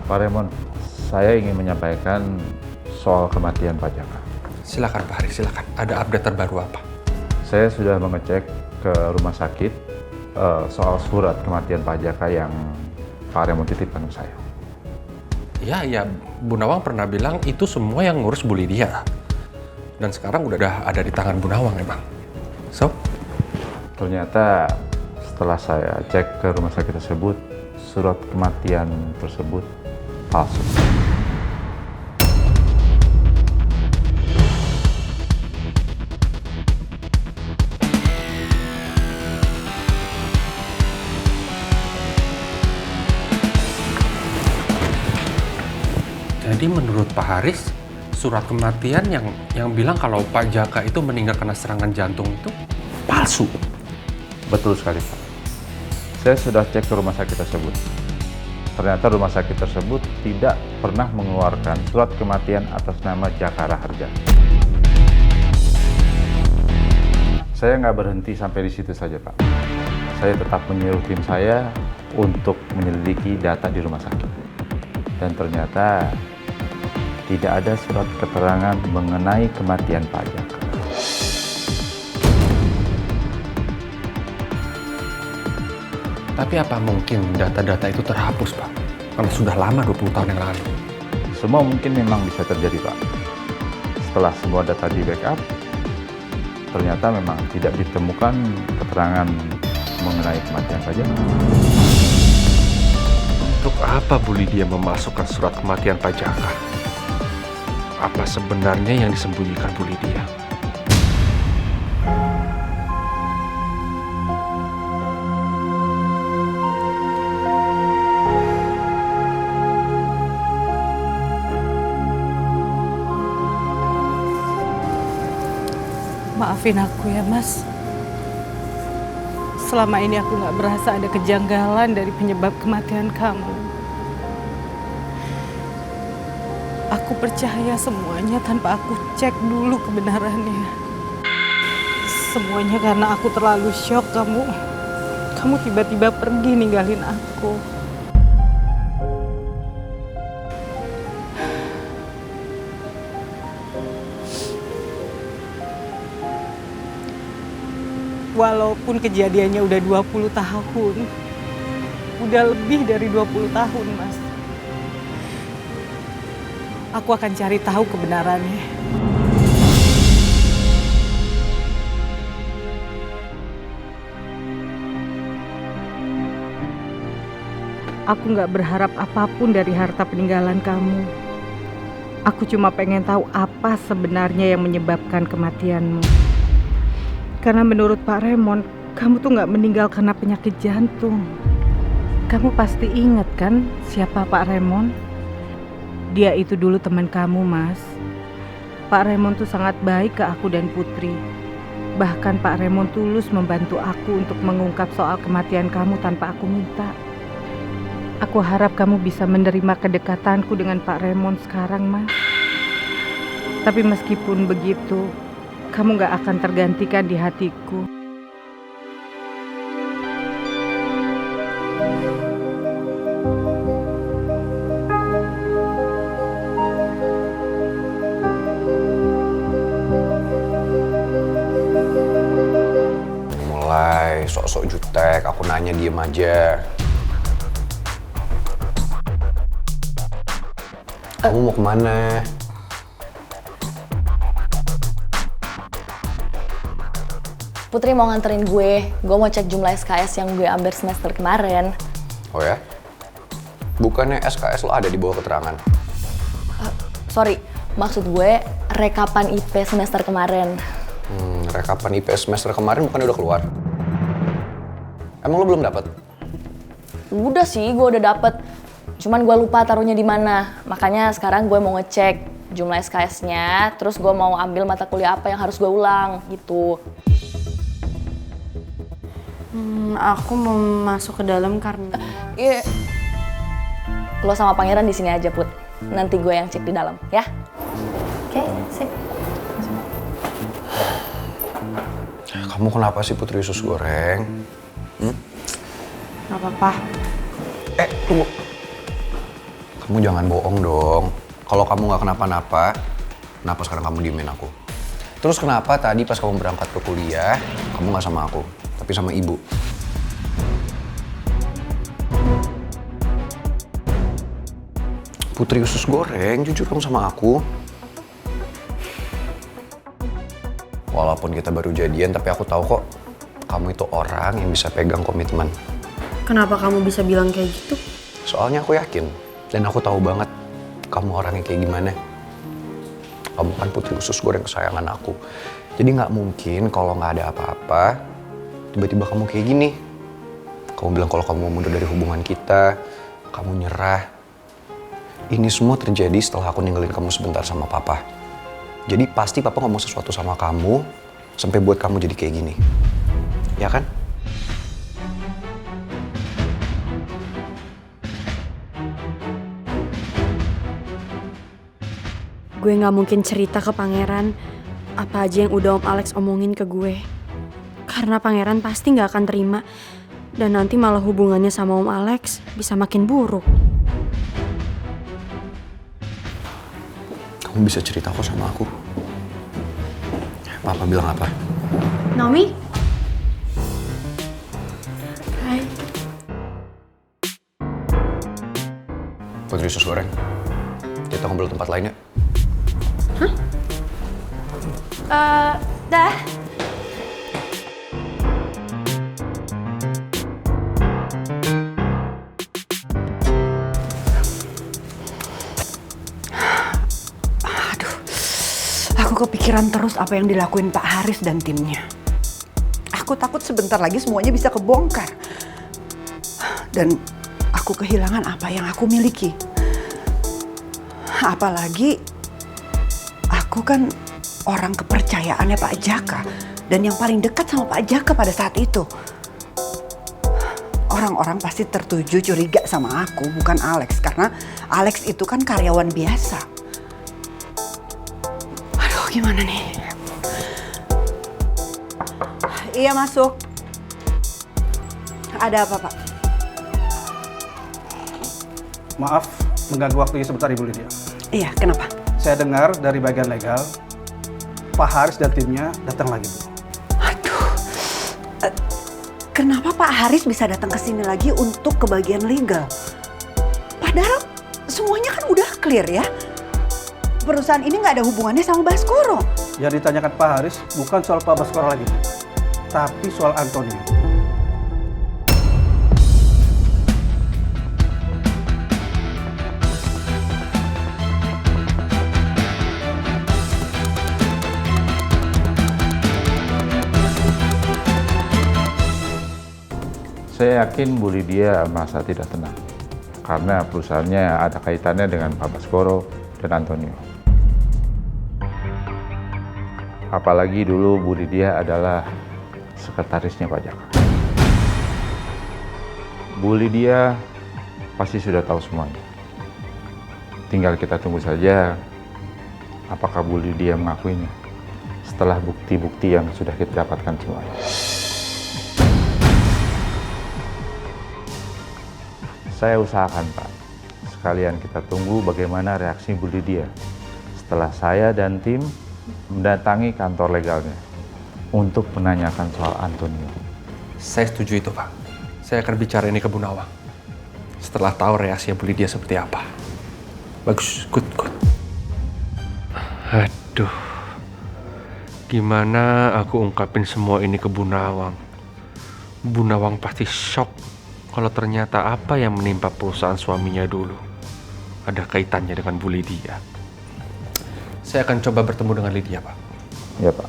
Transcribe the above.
Pak Raymond, saya ingin menyampaikan soal kematian Pak Jaka. Silakan Pak Haris, silakan. Ada update terbaru apa? Saya sudah mengecek ke rumah sakit soal surat kematian Pak Jaka yang Pak Raymond titipkan ke saya. Ya, Bu Nawang pernah bilang itu semua yang ngurus Bu Lydia. Dan sekarang udah ada di tangan Bu Nawang emang. So? Ternyata setelah saya cek ke rumah sakit tersebut, surat kematian tersebut palsu. Jadi menurut Pak Haris, surat kematian yang bilang kalau Pak Jaka itu meninggal karena serangan jantung itu palsu. Betul sekali, Pak. Saya sudah cek ke rumah sakit tersebut. Ternyata rumah sakit tersebut tidak pernah mengeluarkan surat kematian atas nama Jaka Raharja. Saya nggak berhenti sampai di situ saja, Pak. Saya tetap menyuruh tim saya untuk menyelidiki data di rumah sakit. Dan ternyata tidak ada surat keterangan mengenai kematian Pak Jaka. Tapi apa mungkin data-data itu terhapus, Pak? Karena sudah lama, 20 tahun yang lalu. Semua mungkin memang bisa terjadi, Pak. Setelah semua data di backup, ternyata memang tidak ditemukan keterangan mengenai kematian Pak Jaka. Untuk apa Bu Lydia memasukkan surat kematian Pak Jaka? Apa sebenarnya yang disembunyikan Bu Lydia? Maafin aku ya, Mas. Selama ini aku nggak berasa ada kejanggalan dari penyebab kematian kamu. Aku percaya semuanya tanpa aku cek dulu kebenarannya. Semuanya karena aku terlalu syok kamu tiba-tiba pergi ninggalin aku. Walaupun kejadiannya udah 20 tahun. Udah lebih dari 20 tahun, Mas. Aku akan cari tahu kebenarannya. Aku nggak berharap apapun dari harta peninggalan kamu. Aku cuma pengen tahu apa sebenarnya yang menyebabkan kematianmu. Karena menurut Pak Raymond, kamu tuh nggak meninggal karena penyakit jantung. Kamu pasti ingat kan siapa Pak Raymond? Dia itu dulu teman kamu, Mas. Pak Raymond tuh sangat baik ke aku dan Putri. Bahkan Pak Raymond tulus membantu aku untuk mengungkap soal kematian kamu tanpa aku minta. Aku harap kamu bisa menerima kedekatanku dengan Pak Raymond sekarang, Mas. Tapi meskipun begitu, kamu gak akan tergantikan di hatiku. Mulai sok-sok jutek, aku nanya diem aja. Kamu mau kemana? Putri mau nganterin gue mau cek jumlah SKS yang gue ambil semester kemarin. Oh ya? Bukannya SKS lo ada di bawah keterangan? Sorry, maksud gue rekapan IP semester kemarin. Rekapan IP semester kemarin bukannya udah keluar? Emang lo belum dapet? Udah sih, gue udah dapet. Cuman gue lupa taruhnya di mana. Makanya sekarang gue mau ngecek jumlah SKS-nya, terus gue mau ambil mata kuliah apa yang harus gue ulang, gitu. Aku mau masuk ke dalam karena... Iya. Lo sama Pangeran di sini aja, Put. Nanti gue yang cek di dalam, ya? Oke, sip. Kamu kenapa sih Putri Usus Goreng? Gak apa-apa. Tunggu. Kamu jangan bohong dong. Kalau kamu nggak kenapa-napa, kenapa sekarang kamu diemin aku? Terus kenapa tadi pas kamu berangkat ke kuliah, kamu nggak sama aku, tapi sama ibu? Putri usus goreng, jujur kamu sama aku. Walaupun kita baru jadian, tapi aku tahu kok kamu itu orang yang bisa pegang komitmen. Kenapa kamu bisa bilang kayak gitu? Soalnya aku yakin, dan aku tahu banget kamu orangnya kayak gimana. Kamu kan putri usus goreng kesayangan aku. Jadi nggak mungkin kalau nggak ada apa-apa, tiba-tiba kamu kayak gini. Kamu bilang kalau kamu mau mundur dari hubungan kita, kamu nyerah. Ini semua terjadi setelah aku ninggalin kamu sebentar sama papa. Jadi pasti papa ngomong sesuatu sama kamu, sampai buat kamu jadi kayak gini. Ya kan? Gue gak mungkin cerita ke pangeran apa aja yang udah Om Alex omongin ke gue. Karena pangeran pasti gak akan terima. Dan nanti malah hubungannya sama Om Alex bisa makin buruk. Kamu bisa cerita kok sama aku. Papa bilang apa? Naomi? Hai. Putri usus goreng. Kita ngobrol tempat lain ya. Dah. Aku kepikiran terus apa yang dilakuin Pak Haris dan timnya. Aku takut sebentar lagi semuanya bisa kebongkar. Dan aku kehilangan apa yang aku miliki. Apalagi aku kan orang kepercayaannya Pak Jaka. Dan yang paling dekat sama Pak Jaka pada saat itu. Orang-orang pasti tertuju curiga sama aku, bukan Alex. Karena Alex itu kan karyawan biasa. Gimana nih? Iya, masuk. Ada apa, Pak? Maaf, mengganggu waktunya sebentar Ibu Lydia. Iya, kenapa? Saya dengar dari bagian legal, Pak Haris dan timnya datang lagi, Bu. Aduh, kenapa Pak Haris bisa datang ke sini lagi untuk ke bagian legal? Padahal semuanya kan udah clear ya. Perusahaan ini nggak ada hubungannya sama Baskoro. Yang ditanyakan Pak Haris bukan soal Pak Baskoro lagi, Bu, tapi soal Antonio. Saya yakin Bu Lydia merasa tidak tenang karena perusahaannya ada kaitannya dengan Pak Baskoro dan Antonio. Apalagi dulu Bu Lydia adalah sekretarisnya Pak Jaka. Bu Lydia pasti sudah tahu semuanya. Tinggal kita tunggu saja apakah Bu Lydia mengakuinya setelah bukti-bukti yang sudah kita dapatkan semuanya. Saya usahakan, Pak. Sekalian kita tunggu bagaimana reaksi Bu Lydia setelah saya dan tim mendatangi kantor legalnya untuk menanyakan soal Antonio. Saya setuju itu, Pak. Saya akan bicara ini ke Bu Nawang. Setelah tahu reaksi Bu Lydia seperti apa. Bagus, good. Aduh. Gimana aku ungkapin semua ini ke Bu Nawang? Bu Nawang pasti shock kalau ternyata apa yang menimpa perusahaan suaminya dulu ada kaitannya dengan Bu Lydia. Saya akan coba bertemu dengan Lydia, Pak. Ya, Pak.